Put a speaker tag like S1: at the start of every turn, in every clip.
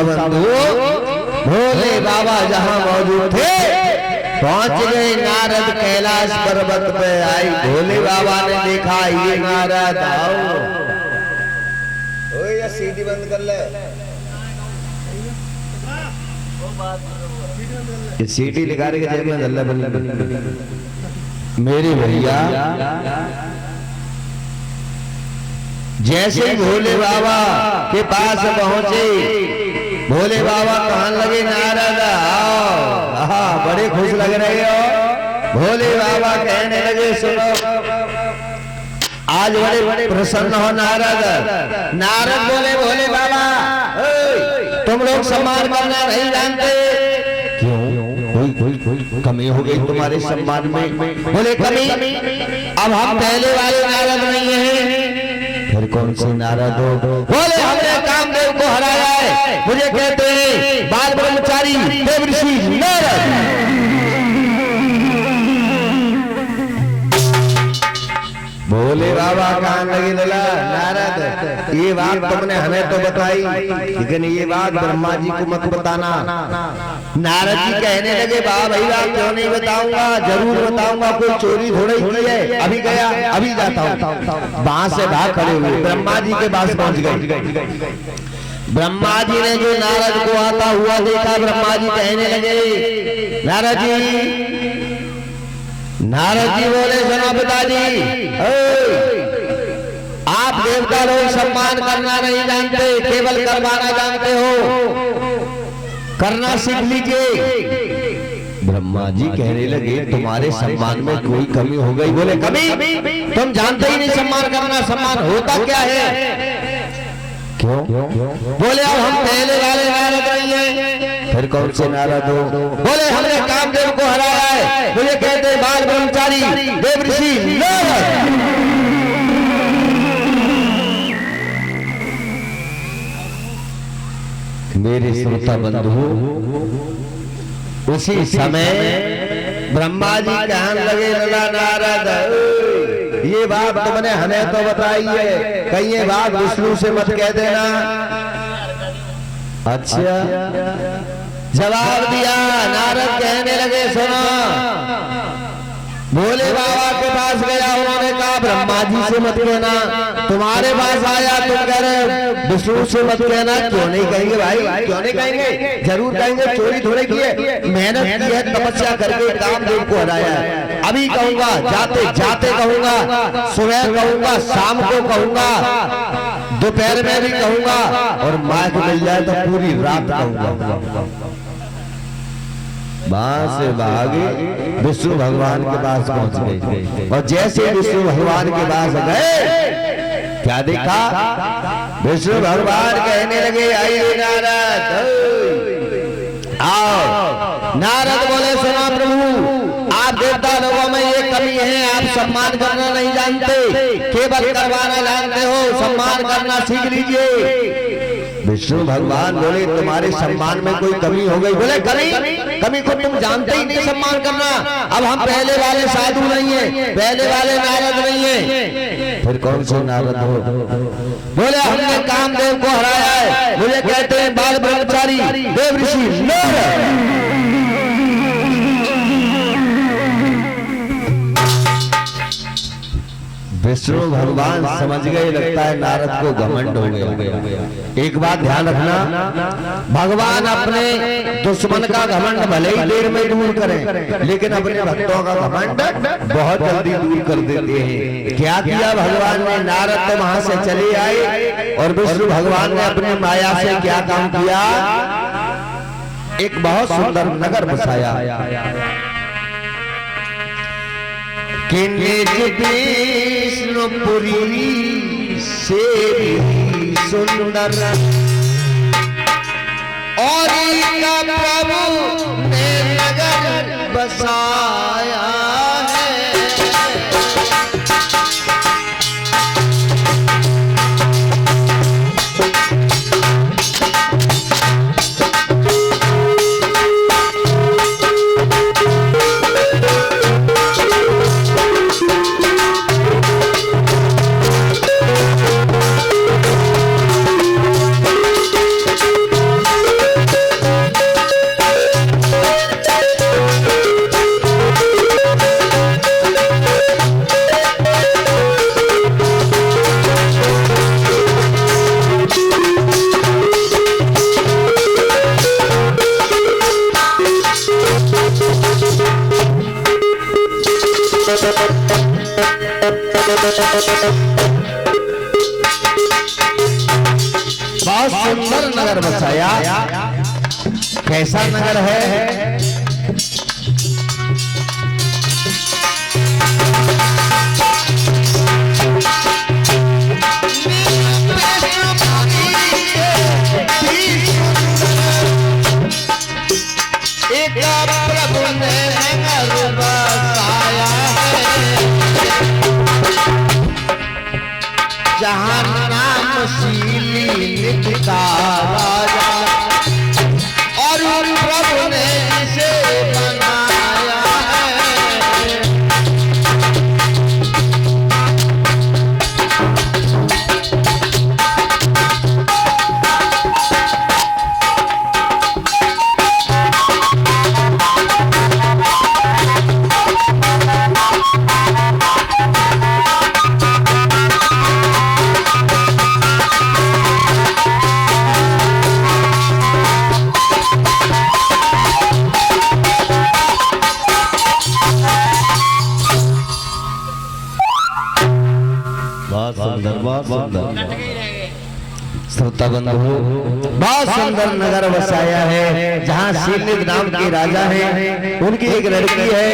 S1: बंधु भोले बाबा जहां मौजूद थे पहुंच गए नारद कैलाश पर्वत पे आई। भोले बाबा ने देखा ये नारद आओ। ओए या सीटी बंद कर ले, ये सीटी लगा रहे जेब में दल्ला बल्ला। मेरे भैया जैसे भोले बाबा के पास पहुंचे, भोले बाबा कहने लगे नारद आओ। बड़े खुश लग रहे हो। भोले बाबा कहने लगे सुनो आज बड़े प्रसन्न हो नारद। नारद बोले भोले बाबा तुम लोग सम्मान करना नहीं जानते। क्यों कोई कमी हो गई तुम्हारे सम्मान में? बोले कमी? अब हम पहले वाले नारद नहीं है। फिर कौन से नारद हो? बोले हमने कामदेव को हराया है, मुझे कहते हैं बाल ब्रह्मचारी देवऋषि नारद। भोले बाबा कहने लगे लला नारद ये बात तुमने हमें तो बताई, लेकिन ये बात ब्रह्मा जी को मत बताना। नारद जी कहने लगे वाह भाई बात क्यों नहीं बताऊंगा, जरूर बताऊंगा। कोई चोरी थोड़ी की है, अभी गया अभी जाता हूँ। वहां से भाग खड़े हुए ब्रह्मा जी के पास पहुंच गए। ब्रह्मा जी ने जो नारद को आता हुआ देखा, ब्रह्मा जी कहने लगे नारद जी बोले सुनो पिताजी आप देवता लोग सम्मान करना नहीं जानते, केवल करवाना जानते हो, करना सीख लीजिए। ब्रह्मा जी कहने लगे तुम्हारे सम्मान में कोई कमी हो गई? बोले कमी? तुम जानते ही नहीं सम्मान करना, सम्मान होता क्या है? क्यों? बोले अब हम पहले वाले नारद नहीं हैं। फिर कौन से नारद हो? बोले हमने कामदेव को हराया है, मुझे कहते बाल ब्रह्मचारी देवऋषि नारद। मेरे श्रोता बंधु उसी समय ब्रह्मा जी कहने लगे लला नारद ये बात तुमने हमें तो बताई है, कहीं ये बात विष्णु से मत कह देना। अच्छा जवाब दिया। नारद कहने लगे सुनो भोले बाबा के पास गया, उन्होंने कहा ब्रह्मा जी से मत कहना। तुम्हारे पास आया तुम कह रहे विष्णु से मत कहना। क्यों नहीं कहेंगे भाई, क्यों नहीं कहेंगे? जरूर कहेंगे, चोरी थोड़े की है, मेहनत की है, तपस्या करके कामदेव को हराया है। अभी कहूंगा, जाते जाते कहूंगा, सुबह कहूंगा, शाम को कहूंगा, दोपहर में भी कहूंगा, और माँ को मिल जाए तो पूरी रात कहूंगा। वहां से भागे विष्णु भगवान के पास पहुंच गए, और जैसे विष्णु भगवान के पास गए क्या देखा? विष्णु भगवान कहने लगे आइए नारद आओ। नारद बोले सुना प्रभु आप देवता लोगों में ये कमी है, आप सम्मान करना नहीं जानते, केवल करवाना जानते हो, सम्मान करना सीख लीजिए। विष्णु भगवान बोले तुम्हारे सम्मान में कोई कमी हो गई? बोले कमी को तुम जानते ही नहीं सम्मान करना। अब हम पहले वाले साधु नहीं है, पहले वाले नारद नहीं है। फिर कौन से नारद हो? बोले हमने कामदेव को हराया है, मुझे कहते हैं बाल ब्रह्मचारी देवऋषि नारद। विष्णु भगवान समझ गए लगता है नारद को घमंड हो गया। एक बात ध्यान रखना, भगवान अपने दुश्मन का घमंड भले ही देर में दूर करें, लेकिन अपने भक्तों का घमंड बहुत जल्दी दूर कर देते हैं। क्या किया भगवान ने? नारद तो वहां से चले आए, और विष्णु भगवान ने अपने माया से क्या काम किया? एक बहुत सुंदर नगर बसाया। कि निज विष्णुपुरी से भी सुंदर और इनका प्रभु ने नगर बसाया है। बहुत सुंदर नगर बसाया। कैसा नगर है? एक प्रभु ने नगर बसाया है, जहाँ नाम शीली नित्य का राजा, और प्रभु ने इसे बनाया है। बहुत सुंदर श्रोता बंधु, बहुत सुंदर नगर बसाया है, जहाँ शीलनिधि नाम के राजा है। उनकी एक लड़की है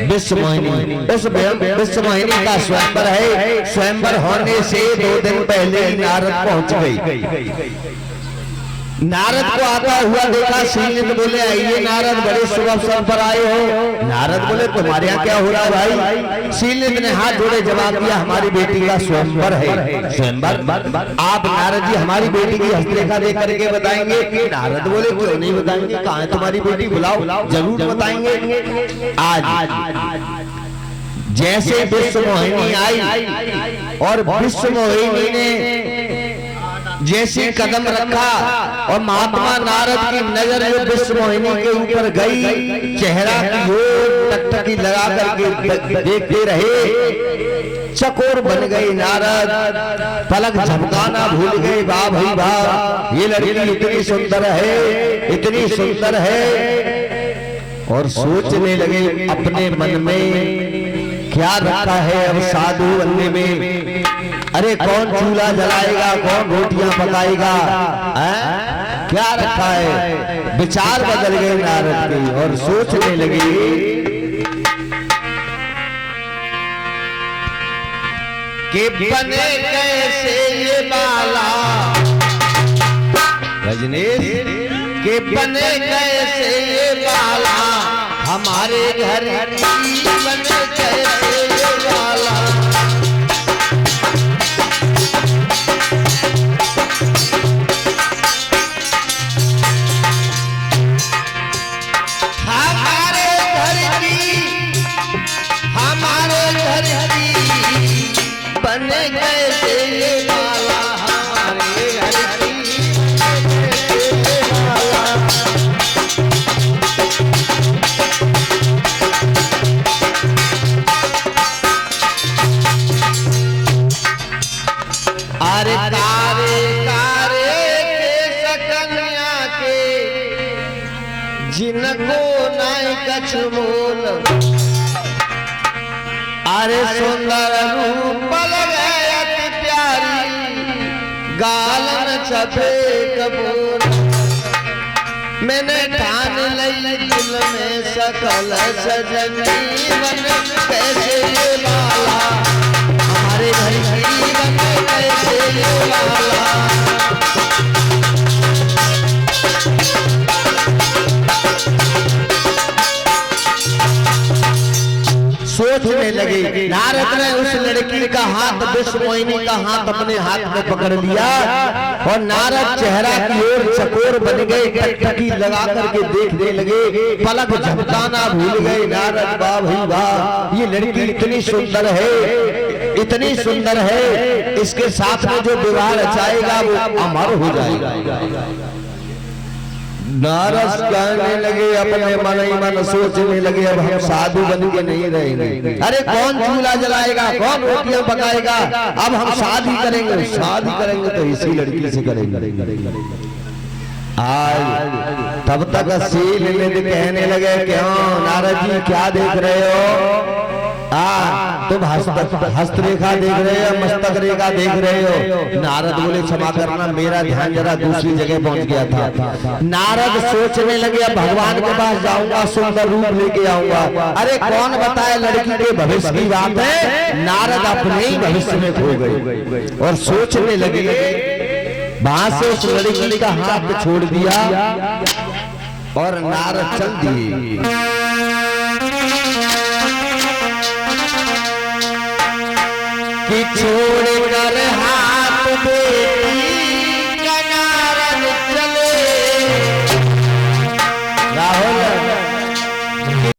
S1: विश्वमोहिनी। उस विश्वमोहिनी का स्वयंवर है। स्वयंवर होने से 2 दिन पहले ही नारद पहुंच गई। नारद को आता हुआ देखा। शीलनिधि बोले, आइए नारद, बड़े शुभ अवसर पर आए हो। नारद बोले, तुम्हारे यहाँ क्या हो रहा है भाई? शीलनिधि ने हाथ जोड़े जवाब दिया, हमारी बेटी का स्वयंवर है। स्वयंवर? आप नारद जी हमारी बेटी की हस्तरेखा देख करके बताएंगे? नारद बोले, क्यों नहीं बताएंगे, कहाँ है तुम्हारी बेटी, बुलाओ, जरूर बताएंगे। आज जैसे विश्वमोहिनी आई और विश्वमोहिनी ने जैसे कदम रखा और महात्मा नारद की नजर जो विश्वमोहिनी के ऊपर गई, चेहरा की ओर टकटकी लगा करके देखते रहे। चकोर बन गई नारद, पलक झपकाना भूल गए। वाह भाई वाह, ये लड़की इतनी सुंदर है, इतनी सुंदर है। और सोचने लगे अपने मन में, क्या रखा है अब साधु बनने में? अरे कौन चूल्हा जलाएगा, कौन रोटियां पकाएगा, क्या रखा है? विचार बदल गए नारद के और सोचने लगे कि बने कैसे ये बाला, रजनीश, कि बने कैसे ये बाला, हमारे घर बने कैसे ये बाला। जिनको नाई कछु मोल, अरे सुंदर रूप लगे अति प्यारी, गालन छपे कपूर। मैंने ठान लई दिल में सकल सजनी, बन कैसे ये बाला, हमारे घर की बन कैसे ये बाला। सोचने लगे। नारद ने उस लड़की का हाथ, विश्वमोहिनी का हाथ अपने हाथ में पकड़ लिया और नारद चेहरा की ओर चकोर बन गए, टकटकी लगा करके देखने लगे, पलक झपकाना भूल गए। नारद, वाह भाई वाह, ये लड़की इतनी सुंदर है, इतनी सुंदर है, इसके साथ में जो विवाह रचाएगा वो अमर हो जाएगा। नारद कहने लगे अपने मन ही मन, सोचने लगे अब हम साधु बन के नहीं रहेंगे। अरे कौन चूल्हा जलाएगा, कौन रोटियां पकाएगा, अब हम शादी करेंगे। शादी करेंगे तो इसी लड़की से करेंगे। आज तब तक शीलनिधि कहने लगे, क्यों नारद जी क्या देख रहे हो? तुम हस्तरेखा देख रहे हो, मस्तक रेखा देख रहे हो। नारद बोले क्षमा करना, मेरा ध्यान जरा दूसरी जगह पहुंच गया था। नारद सोचने लगे अब भगवान के पास जाऊंगा, सुंदर रूप लेके आऊंगा। अरे कौन बताए लड़की के भविष्य की बात है। नारद अपने ही भविष्य में खो गए और सोचने लगे। वहां से उस लड़की का हाथ छोड़ दिया और नारद चल दिए। कि छोड़ कर